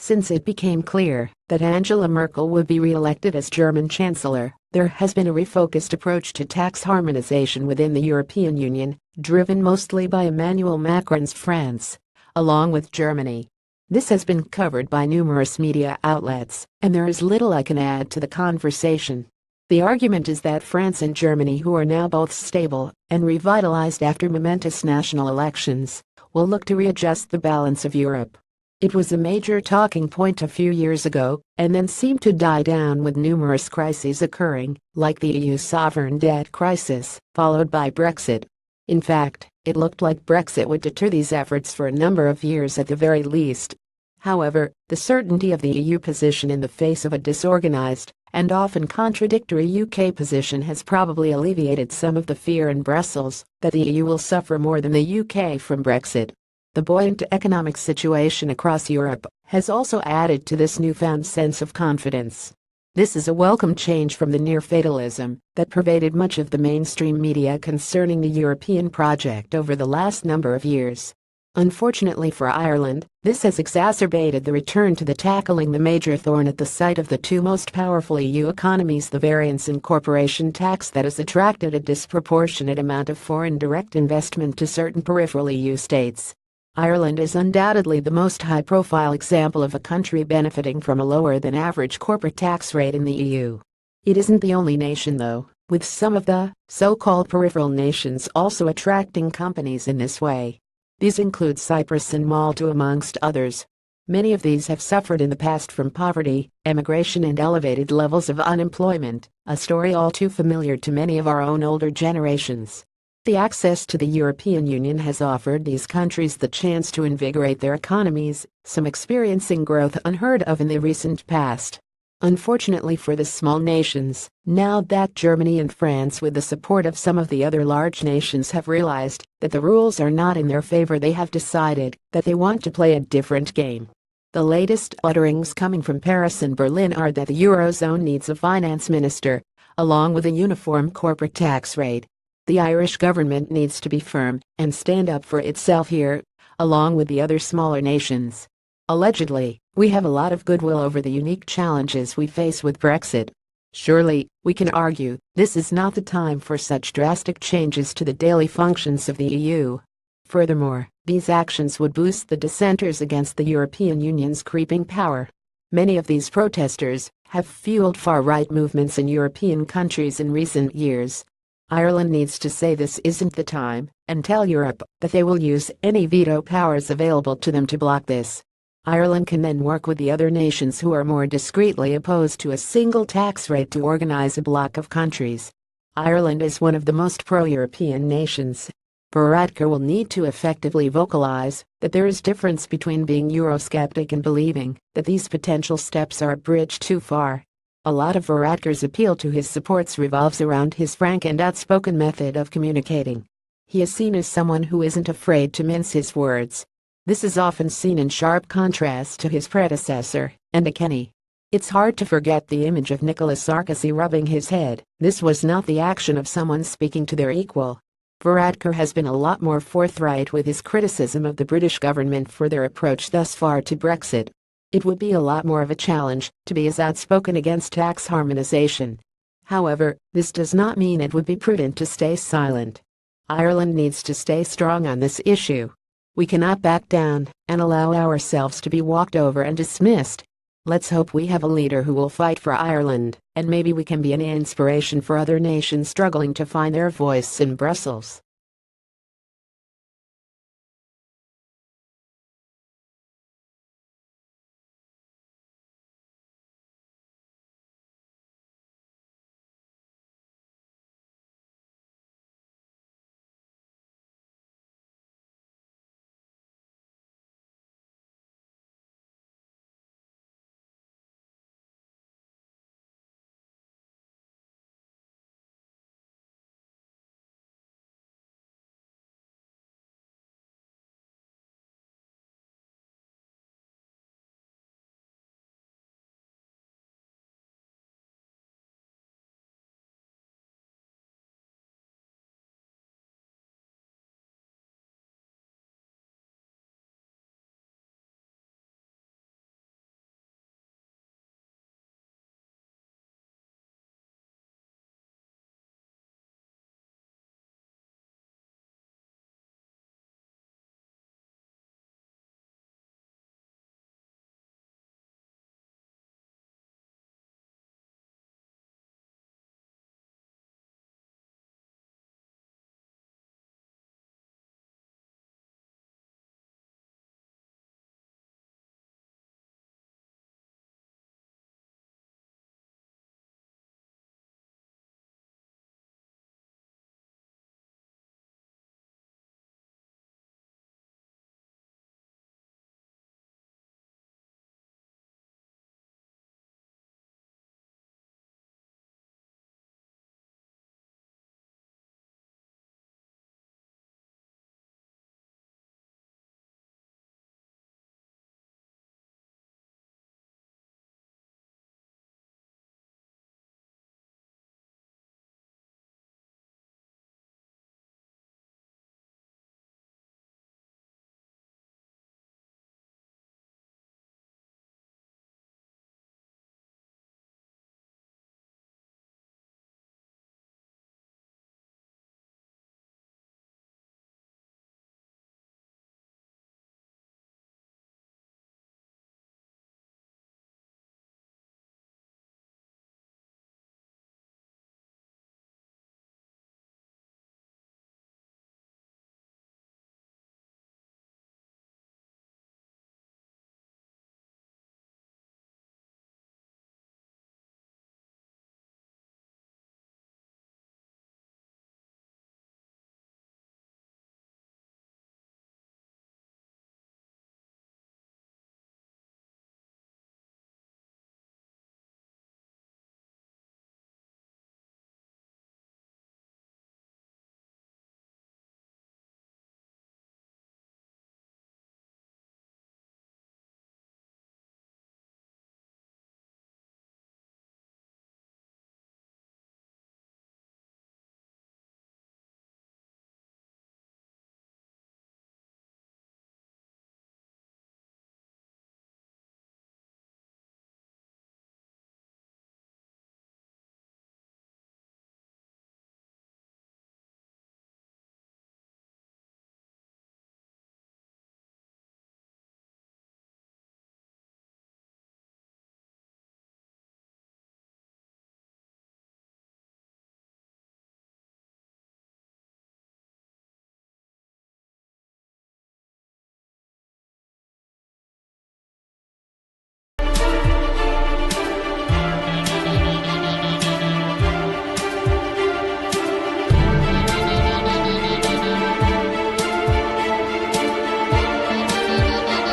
Since it became clear that Angela Merkel would be re-elected as German Chancellor, there has been a refocused approach to tax harmonization within the European Union, driven mostly by Emmanuel Macron's France, along with Germany. This has been covered by numerous media outlets, and there is little I can add to the conversation. The argument is that France and Germany, who are now both stable and revitalized after momentous national elections, will look to readjust the balance of Europe. It was a major talking point a few years ago, and then seemed to die down with numerous crises occurring, like the EU sovereign debt crisis, followed by Brexit. In fact, it looked like Brexit would deter these efforts for a number of years at the very least. However, the certainty of the EU position in the face of a disorganized and often contradictory UK position has probably alleviated some of the fear in Brussels that the EU will suffer more than the UK from Brexit. The buoyant economic situation across Europe has also added to this newfound sense of confidence. This is a welcome change from the near fatalism that pervaded much of the mainstream media concerning the European project over the last number of years. Unfortunately for Ireland, this has exacerbated the return to tackling the major thorn at the site of the two most powerful EU economies, the variance in corporation tax that has attracted a disproportionate amount of foreign direct investment to certain peripheral EU states. Ireland is undoubtedly the most high-profile example of a country benefiting from a lower-than-average corporate tax rate in the EU. It isn't the only nation, though, with some of the so-called peripheral nations also attracting companies in this way. These include Cyprus and Malta, amongst others. Many of these have suffered in the past from poverty, emigration, and elevated levels of unemployment, a story all too familiar to many of our own older generations. The access to the European Union has offered these countries the chance to invigorate their economies, some experiencing growth unheard of in the recent past. Unfortunately for the small nations, now that Germany and France, with the support of some of the other large nations, have realized that the rules are not in their favor, they have decided that they want to play a different game. The latest utterings coming from Paris and Berlin are that the Eurozone needs a finance minister, along with a uniform corporate tax rate. The Irish government needs to be firm and stand up for itself here, along with the other smaller nations. Allegedly, we have a lot of goodwill over the unique challenges we face with Brexit. Surely, we can argue, this is not the time for such drastic changes to the daily functions of the EU. Furthermore, these actions would boost the dissenters against the European Union's creeping power. Many of these protesters have fueled far-right movements in European countries in recent years. Ireland needs to say this isn't the time, and tell Europe that they will use any veto powers available to them to block this. Ireland can then work with the other nations who are more discreetly opposed to a single tax rate to organize a bloc of countries. Ireland is one of the most pro-European nations. Varadkar will need to effectively vocalize that there is difference between being Eurosceptic and believing that these potential steps are a bridge too far. A lot of Varadkar's appeal to his supports revolves around his frank and outspoken method of communicating. He is seen as someone who isn't afraid to mince his words. This is often seen in sharp contrast to his predecessor, Enda Kenny. It's hard to forget the image of Nicolas Sarkozy rubbing his head. This was not the action of someone speaking to their equal. Varadkar has been a lot more forthright with his criticism of the British government for their approach thus far to Brexit. It would be a lot more of a challenge to be as outspoken against tax harmonization. However, this does not mean it would be prudent to stay silent. Ireland needs to stay strong on this issue. We cannot back down and allow ourselves to be walked over and dismissed. Let's hope we have a leader who will fight for Ireland, and maybe we can be an inspiration for other nations struggling to find their voice in Brussels.